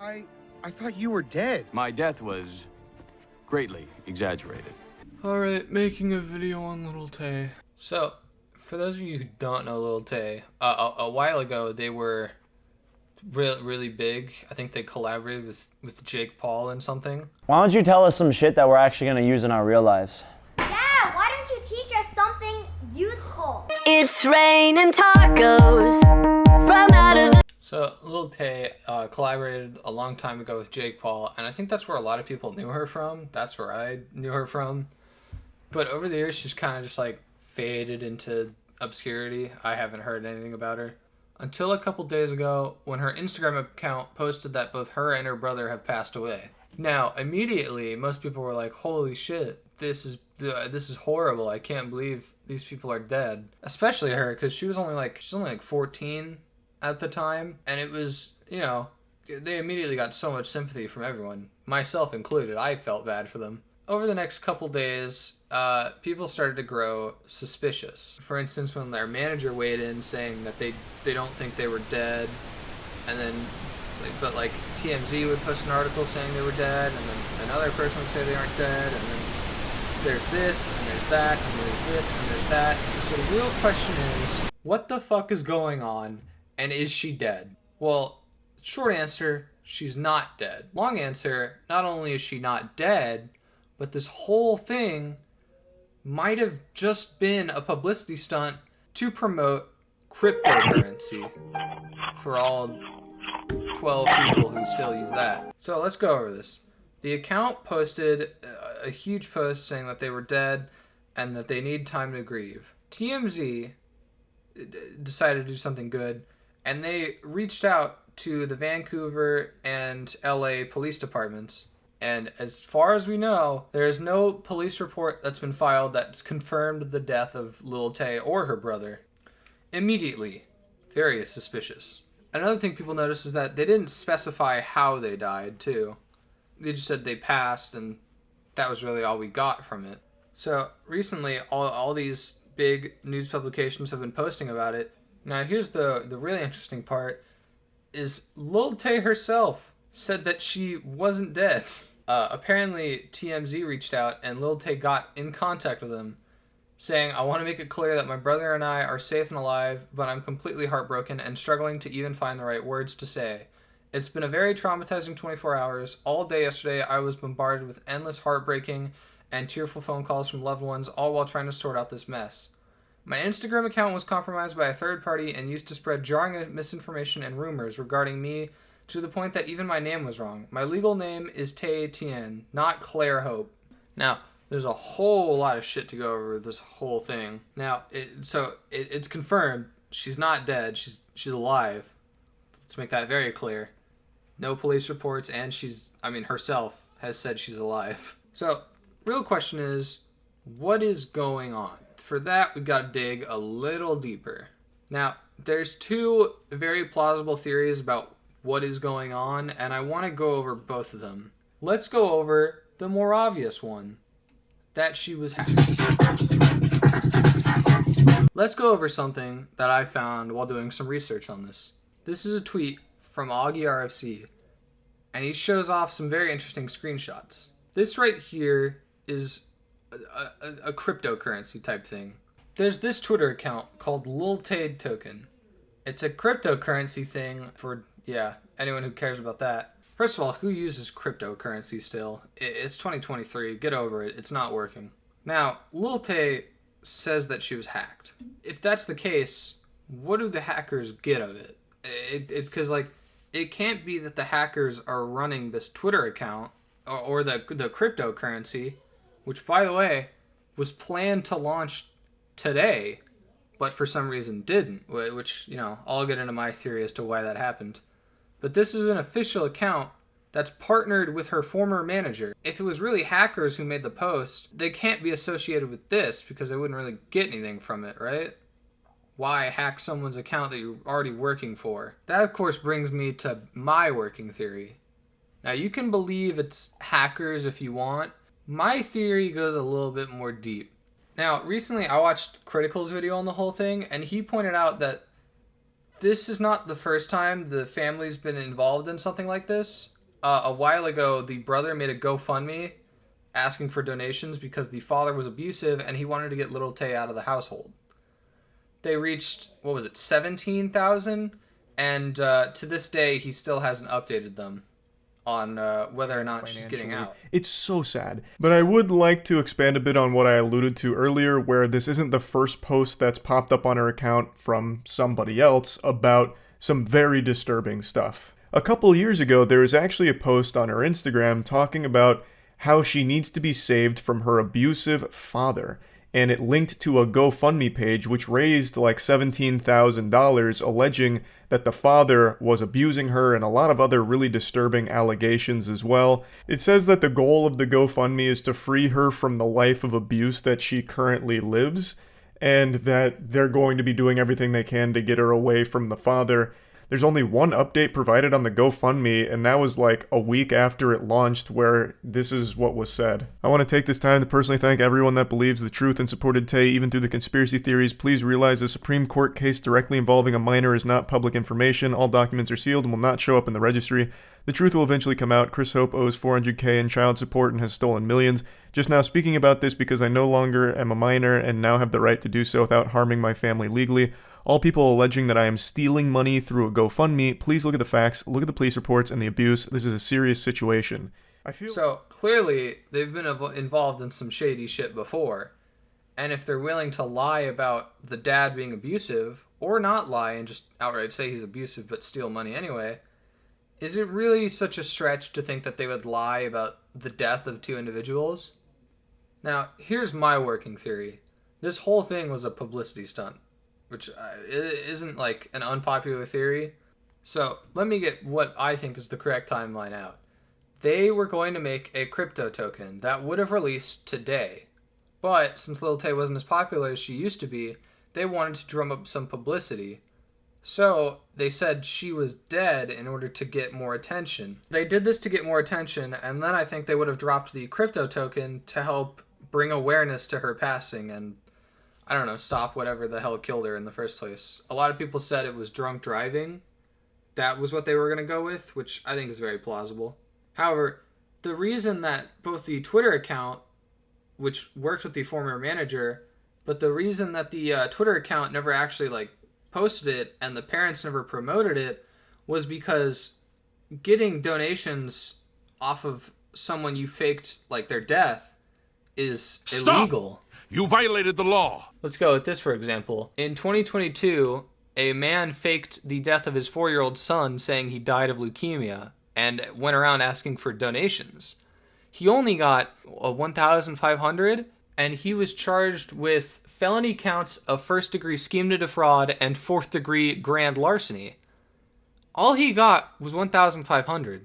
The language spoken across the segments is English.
I thought you were dead. My death was greatly exaggerated. Alright, making a video on Lil Tay. So, for those of you who don't know Lil Tay, a while ago they were really big. I think they collaborated with Jake Paul and something. Why don't you tell us some shit that we're actually gonna use in our real lives? Yeah, why don't you teach us something useful? It's raining tacos from out of the... So, Lil Tay collaborated a long time ago with Jake Paul, and I think that's where a lot of people knew her from. That's where I knew her from. But over the years, she's kind of just like faded into obscurity. I haven't heard anything about her. Until a couple days ago, when her Instagram account posted that both her and her brother have passed away. Now, immediately, most people were like, holy shit, this is horrible. I can't believe these people are dead. Especially her, because she's only like 14 at the time. And it was, you know, they immediately got so much sympathy from everyone, myself included. I felt bad for them. Over the next couple days, people started to grow suspicious. For instance, when their manager weighed in saying that they don't think they were dead, and then, but TMZ would post an article saying they were dead, and then another person would say they aren't dead, and then there's this, and there's that, and there's this, and there's that. So the real question is, what the fuck is going on, and is she dead? Well, short answer, she's not dead. Long answer, not only is she not dead, but this whole thing might have just been a publicity stunt to promote cryptocurrency for all 12 people who still use that. So let's go over this. The account posted a huge post saying that they were dead and that they need time to grieve. TMZ decided to do something good, and they reached out to the Vancouver and LA police departments. And as far as we know, there is no police report that's been filed that's confirmed the death of Lil Tay or her brother. Immediately, very suspicious. Another thing people noticed is that they didn't specify how they died, too. They just said they passed, and that was really all we got from it. So recently, all these big news publications have been posting about it. Now here's the really interesting part, is Lil Tay herself said that she wasn't dead. Apparently, TMZ reached out and Lil Tay got in contact with him, saying, I want to make it clear that my brother and I are safe and alive, but I'm completely heartbroken and struggling to even find the right words to say. It's been a very traumatizing 24 hours. All day yesterday, I was bombarded with endless heartbreaking and tearful phone calls from loved ones, all while trying to sort out this mess. My Instagram account was compromised by a third party and used to spread jarring misinformation and rumors regarding me, to the point that even my name was wrong. My legal name is Tay Tien, not Claire Hope. Now, there's a whole lot of shit to go over with this whole thing. Now, it's confirmed she's not dead. She's alive. Let's make that very clear. No police reports, and herself has said she's alive. So, real question is, what is going on? For that, we've got to dig a little deeper. Now, there's two very plausible theories about what is going on, and I want to go over both of them. Let's go over the more obvious one, that she was hacked. Let's go over something that I found while doing some research on this. This is a tweet from Augie RFC, and he shows off some very interesting screenshots. This right here is a cryptocurrency type thing. There's this Twitter account called Lil Tay Token. It's a cryptocurrency thing for, anyone who cares about that. First of all, who uses cryptocurrency still? It's 2023. Get over it. It's not working. Now, Lil Tay says that she was hacked. If that's the case, what do the hackers get of it? Because it can't be that the hackers are running this Twitter account or the cryptocurrency, which, by the way, was planned to launch today, but for some reason didn't, which, I'll get into my theory as to why that happened. But this is an official account that's partnered with her former manager. If it was really hackers who made the post, they can't be associated with this because they wouldn't really get anything from it, right? Why hack someone's account that you're already working for? That, of course, brings me to my working theory. Now, you can believe it's hackers if you want. My theory goes a little bit more deep. Now, recently I watched Critical's video on the whole thing, and he pointed out that this is not the first time the family's been involved in something like this. a while ago, the brother made a GoFundMe asking for donations because the father was abusive and he wanted to get Lil Tay out of the household. They reached, 17,000? And to this day, he still hasn't updated them on whether or not she's getting out. It's so sad. But I would like to expand a bit on what I alluded to earlier, where this isn't the first post that's popped up on her account from somebody else about some very disturbing stuff. A couple years ago, there was actually a post on her Instagram talking about how she needs to be saved from her abusive father. And it linked to a GoFundMe page which raised like $17,000, alleging that the father was abusing her and a lot of other really disturbing allegations as well. It says that the goal of the GoFundMe is to free her from the life of abuse that she currently lives, and that they're going to be doing everything they can to get her away from the father. There's only one update provided on the GoFundMe, and that was like a week after it launched, where this is what was said. I want to take this time to personally thank everyone that believes the truth and supported Tay even through the conspiracy theories. Please realize a Supreme Court case directly involving a minor is not public information. All documents are sealed and will not show up in the registry. The truth will eventually come out. Chris Hope owes $400K in child support and has stolen millions. Just now speaking about this because I no longer am a minor and now have the right to do so without harming my family legally. All people alleging that I am stealing money through a GoFundMe, please look at the facts, look at the police reports and the abuse. This is a serious situation. So, clearly, they've been involved in some shady shit before. And if they're willing to lie about the dad being abusive, or not lie and just outright say he's abusive but steal money anyway, is it really such a stretch to think that they would lie about the death of two individuals? Now, here's my working theory. This whole thing was a publicity stunt, which isn't like an unpopular theory. So let me get what I think is the correct timeline out. They were going to make a crypto token that would have released today. But since Lil Tay wasn't as popular as she used to be, they wanted to drum up some publicity. So they said she was dead in order to get more attention. They did this to get more attention, and then I think they would have dropped the crypto token to help bring awareness to her passing and, I don't know, stop whatever the hell killed her in the first place. A lot of people said it was drunk driving. That was what they were going to go with, which I think is very plausible. However, the reason that both the Twitter account, which worked with the former manager, but the reason that the Twitter account never actually posted it and the parents never promoted it was because getting donations off of someone you faked their death is illegal. You violated the law. Let's go with this, for example. In 2022, a man faked the death of his 4-year-old son saying he died of leukemia and went around asking for donations. He only got $1,500, and he was charged with felony counts of first-degree scheme to defraud and fourth-degree grand larceny. All he got was $1,500.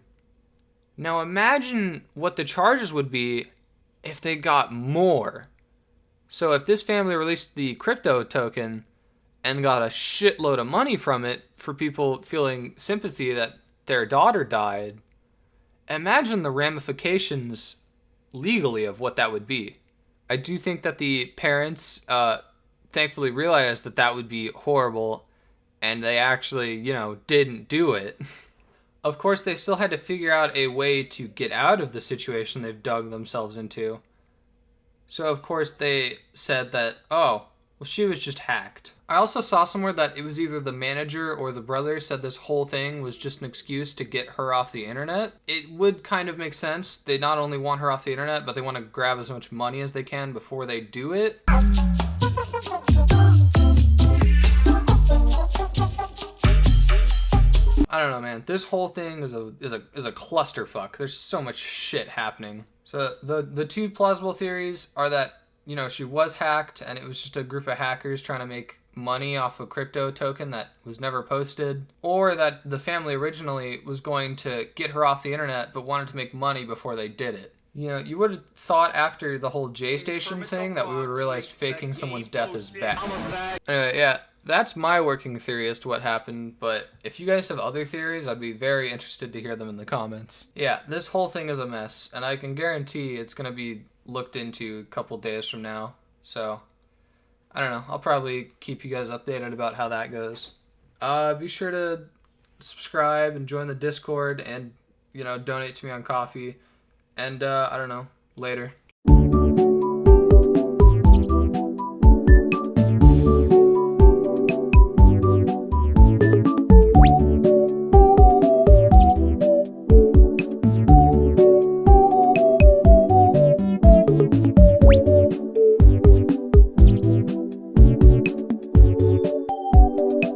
Now imagine what the charges would be if they got more. So if this family released the crypto token and got a shitload of money from it for people feeling sympathy that their daughter died, imagine the ramifications legally of what that would be. I do think that the parents thankfully realized that that would be horrible, and they actually, didn't do it. Of course, they still had to figure out a way to get out of the situation they've dug themselves into. So, of course, they said that, she was just hacked. I also saw somewhere that it was either the manager or the brother said this whole thing was just an excuse to get her off the internet. It would kind of make sense. They not only want her off the internet, but they want to grab as much money as they can before they do it. I don't know, man. This whole thing is a clusterfuck. There's so much shit happening. So the two plausible theories are that, she was hacked and it was just a group of hackers trying to make money off a crypto token that was never posted, or that the family originally was going to get her off the internet but wanted to make money before they did it. You would have thought after the whole J Station thing that we would have realized faking someone's death is bad. Anyway, yeah, that's my working theory as to what happened, but if you guys have other theories, I'd be very interested to hear them in the comments. Yeah, this whole thing is a mess, and I can guarantee it's going to be looked into a couple days from now, so I don't know, I'll probably keep you guys updated about how that goes. Be sure to subscribe and join the Discord, and donate to me on Coffee. And I don't know, later.